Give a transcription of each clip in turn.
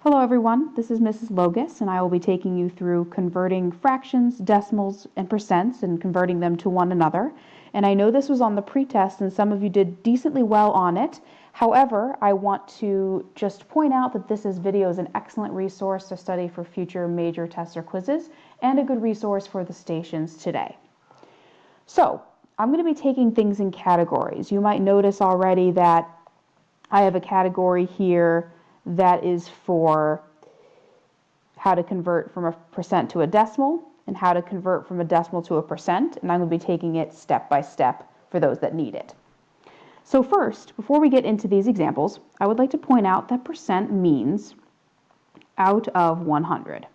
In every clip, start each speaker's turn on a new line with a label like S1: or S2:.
S1: Hello everyone, this is Mrs. Logus and I will be taking you through converting fractions, decimals, and percents and converting them to one another. And I know this was on the pretest and some of you did decently well on it. However, I want to just point out that this video is an excellent resource to study for future major tests or quizzes and a good resource for the stations today. So, I'm going to be taking things in categories. You might notice already that I have a category here that is for how to convert from a percent to a decimal and how to convert from a decimal to a percent, and I'm going to be taking it step by step for those that need it. So first, before we get into these examples, I would like to point out that percent means out of 100.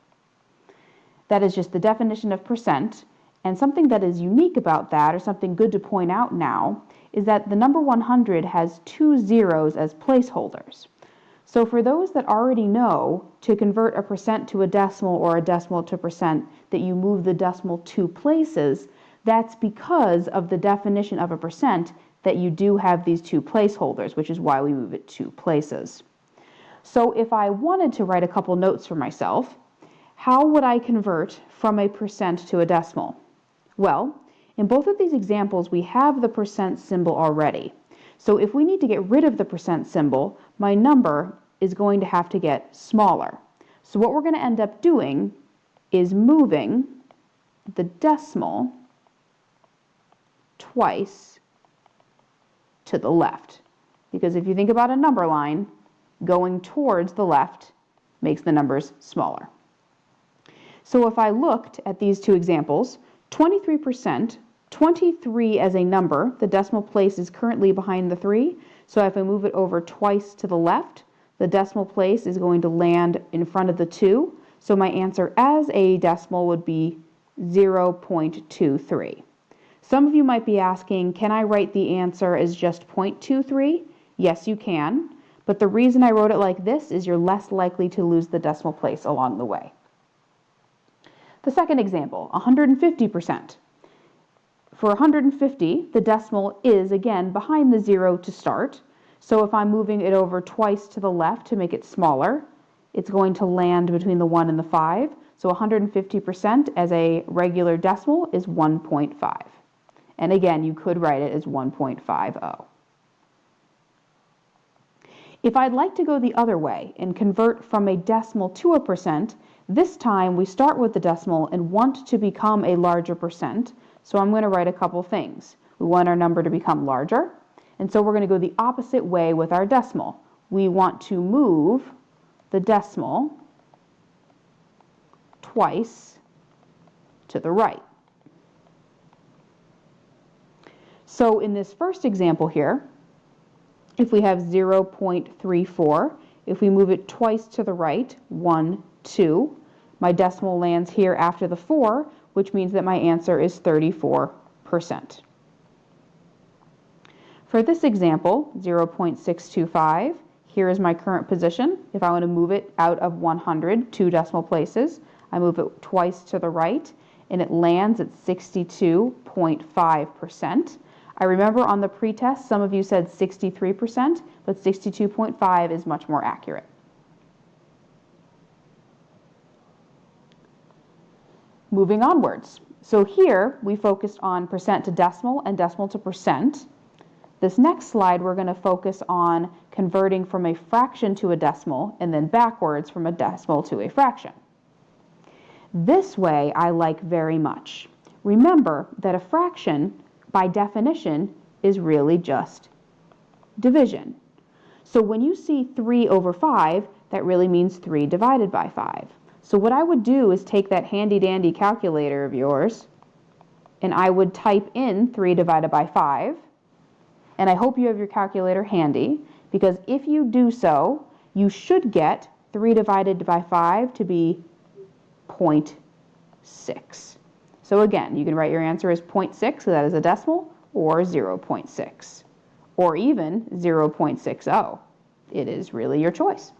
S1: That is just the definition of percent, and something that is unique about that, or something good to point out now, is that the number 100 has two zeros as placeholders. So for those that already know to convert a percent to a decimal or a decimal to percent, that you move the decimal two places, that's because of the definition of a percent that you do have these two placeholders, which is why we move it two places. So if I wanted to write a couple notes for myself, how would I convert from a percent to a decimal? Well, in both of these examples, we have the percent symbol already. So if we need to get rid of the percent symbol, my number is going to have to get smaller. So what we're going to end up doing is moving the decimal twice to the left. Because if you think about a number line, going towards the left makes the numbers smaller. So if I looked at these two examples, 23%, 23 as a number, the decimal place is currently behind the 3, so if I move it over twice to the left, the decimal place is going to land in front of the 2, so my answer as a decimal would be 0.23. Some of you might be asking, can I write the answer as just 0.23? Yes, you can, but the reason I wrote it like this is you're less likely to lose the decimal place along the way. The second example, 150%. For 150, the decimal is, again, behind the 0 to start. So if I'm moving it over twice to the left to make it smaller, it's going to land between the 1 and the 5. So 150% as a regular decimal is 1.5. And again, you could write it as 1.50. If I'd like to go the other way and convert from a decimal to a percent, this time we start with the decimal and want to become a larger percent. So I'm going to write a couple things. We want our number to become larger, and so we're going to go the opposite way with our decimal. We want to move the decimal twice to the right. So in this first example here, if we have 0.34, if we move it twice to the right, 1, 2, my decimal lands here after the 4, which means that my answer is 34%. For this example, 0.625, here is my current position. If I want to move it out of 100, 2 decimal places, I move it twice to the right, and it lands at 62.5%. I remember on the pretest, some of you said 63%, but 62.5 is much more accurate. Moving onwards. So here we focused on percent to decimal and decimal to percent. This next slide we're going to focus on converting from a fraction to a decimal and then backwards from a decimal to a fraction. This way I like very much. Remember that a fraction by definition is really just division. So when you see 3 over 5, that really means 3 divided by 5. So what I would do is take that handy-dandy calculator of yours, and I would type in 3 divided by 5, and I hope you have your calculator handy, because if you do so, you should get 3 divided by 5 to be 0.6. So again, you can write your answer as 0.6, so that is a decimal, or 0.6, or even 0.60. It is really your choice.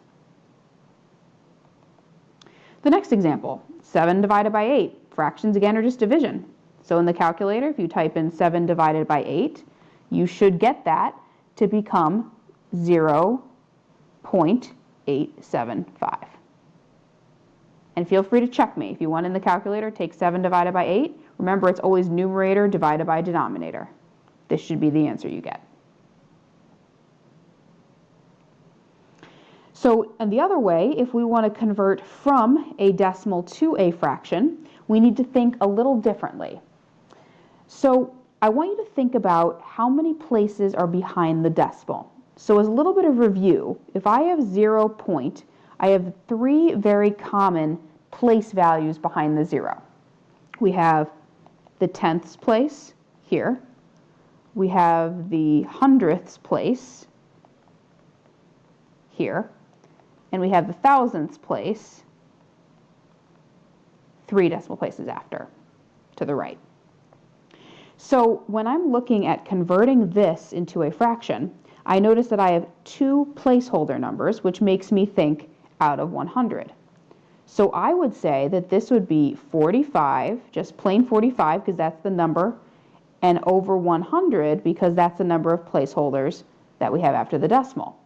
S1: The next example, 7 divided by 8. Fractions again are just division. So in the calculator, if you type in 7 divided by 8, you should get that to become 0.875. And feel free to check me. If you want in the calculator, take 7 divided by 8. Remember, it's always numerator divided by denominator. This should be the answer you get. So, and the other way, if we want to convert from a decimal to a fraction, we need to think a little differently. So, I want you to think about how many places are behind the decimal. So, as a little bit of review, if I have 0 point, I have 3 very common place values behind the 0. We have the tenths place here. We have the hundredths place here. And we have the thousandths place 3 decimal places after, to the right. So when I'm looking at converting this into a fraction, I notice that I have 2 placeholder numbers, which makes me think out of 100. So I would say that this would be 45, just plain 45, because that's the number, and over 100, because that's the number of placeholders that we have after the decimal.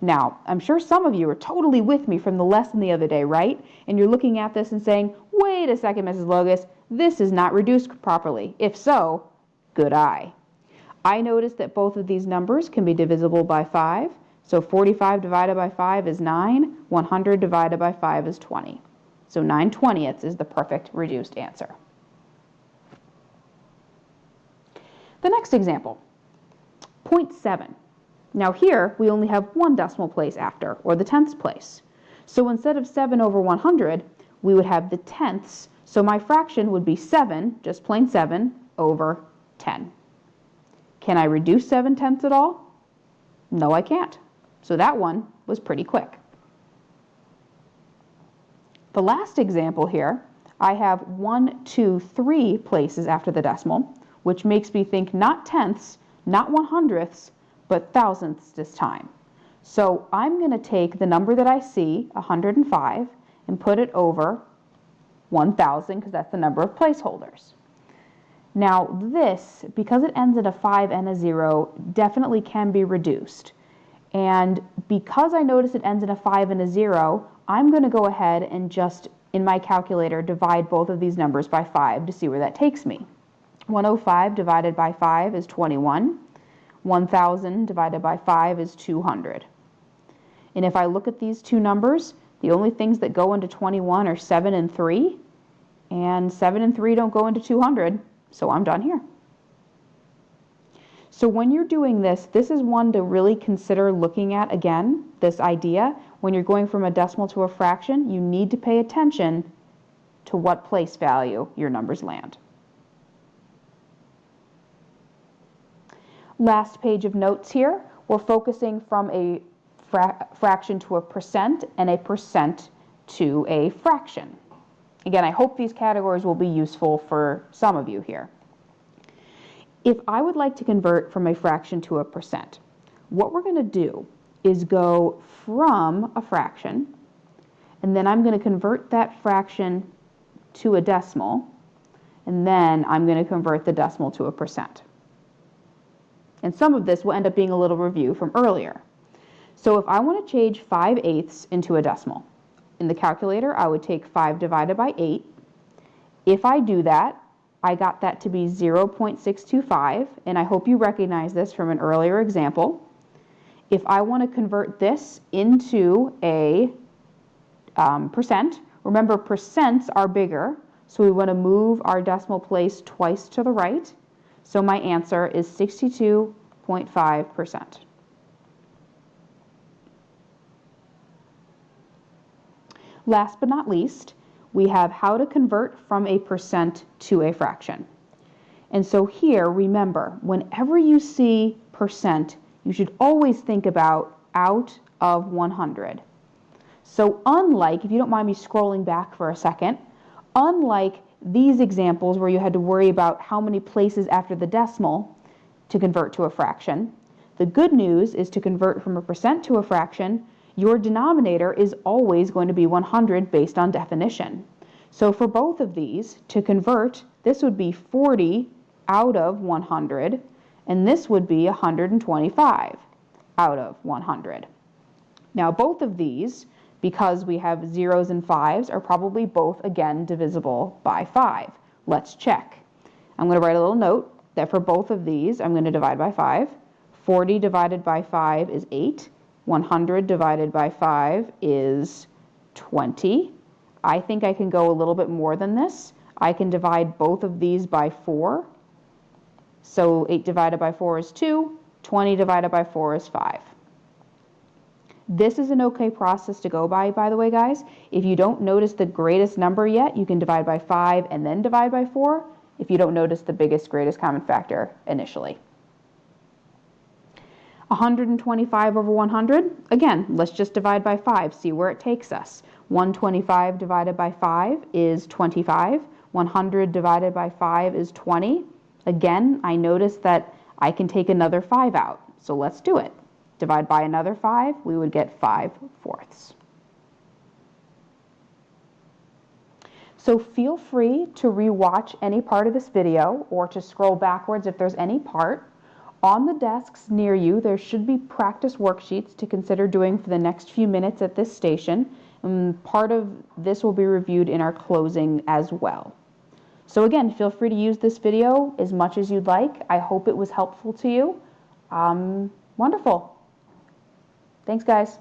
S1: Now, I'm sure some of you are totally with me from the lesson the other day, right? And you're looking at this and saying, wait a second, Mrs. Logus, this is not reduced properly. If so, good eye. I noticed that both of these numbers can be divisible by 5. So 45 divided by 5 is 9. 100 divided by 5 is 20. So 9/20 is the perfect reduced answer. The next example, 0.7. Now here, we only have 1 decimal place after, or the tenths place. So instead of 7 over 100, we would have the tenths. So my fraction would be 7, just plain 7, over 10. Can I reduce 7/10 at all? No, I can't. So that one was pretty quick. The last example here, I have 1, 2, 3 places after the decimal, which makes me think not tenths, not 100ths, but thousandths this time. So I'm going to take the number that I see, 105, and put it over 1,000, because that's the number of placeholders. Now this, because it ends in a 5 and a 0, definitely can be reduced. And because I notice it ends in a 5 and a 0, I'm going to go ahead and just, in my calculator, divide both of these numbers by 5 to see where that takes me. 105 divided by 5 is 21. 1,000 divided by 5 is 200. And if I look at these two numbers, the only things that go into 21 are 7 and 3. And 7 and 3 don't go into 200, so I'm done here. So when you're doing this, this is one to really consider looking at again, this idea. When you're going from a decimal to a fraction, you need to pay attention to what place value your numbers land. Last page of notes here, we're focusing from a fraction to a percent and a percent to a fraction. Again, I hope these categories will be useful for some of you here. If I would like to convert from a fraction to a percent, what we're going to do is go from a fraction, and then I'm going to convert that fraction to a decimal, and then I'm going to convert the decimal to a percent. And some of this will end up being a little review from earlier. So if I want to change 5/8 into a decimal, in the calculator I would take 5 divided by 8. If I do that, I got that to be 0.625, and I hope you recognize this from an earlier example. If I want to convert this into a percent, remember percents are bigger, so we want to move our decimal place twice to the right. So my answer is 62.5%. Last but not least, we have how to convert from a percent to a fraction. And so here, remember, whenever you see percent, you should always think about out of 100. So unlike, if you don't mind me scrolling back for a second, unlike these examples where you had to worry about how many places after the decimal to convert to a fraction, the good news is to convert from a percent to a fraction, your denominator is always going to be 100 based on definition. So for both of these, to convert, this would be 40 out of 100, and this would be 125 out of 100. Now both of these, because we have zeros and fives, are probably both, again, divisible by 5. Let's check. I'm going to write a little note that for both of these, I'm going to divide by 5. 40 divided by 5 is 8. 100 divided by 5 is 20. I think I can go a little bit more than this. I can divide both of these by 4. So 8 divided by 4 is 2. 20 divided by 4 is 5. This is an okay process to go by the way, guys. If you don't notice the greatest number yet, you can divide by 5 and then divide by 4 if you don't notice the biggest, greatest common factor initially. 125 over 100, again, let's just divide by 5, see where it takes us. 125 divided by 5 is 25. 100 divided by 5 is 20. Again, I notice that I can take another 5 out, so let's do it. Divide by another 5, we would get 5/4. So feel free to rewatch any part of this video or to scroll backwards if there's any part. On the desks near you, there should be practice worksheets to consider doing for the next few minutes at this station. And part of this will be reviewed in our closing as well. So again, feel free to use this video as much as you'd like. I hope it was helpful to you. Wonderful. Thanks, guys.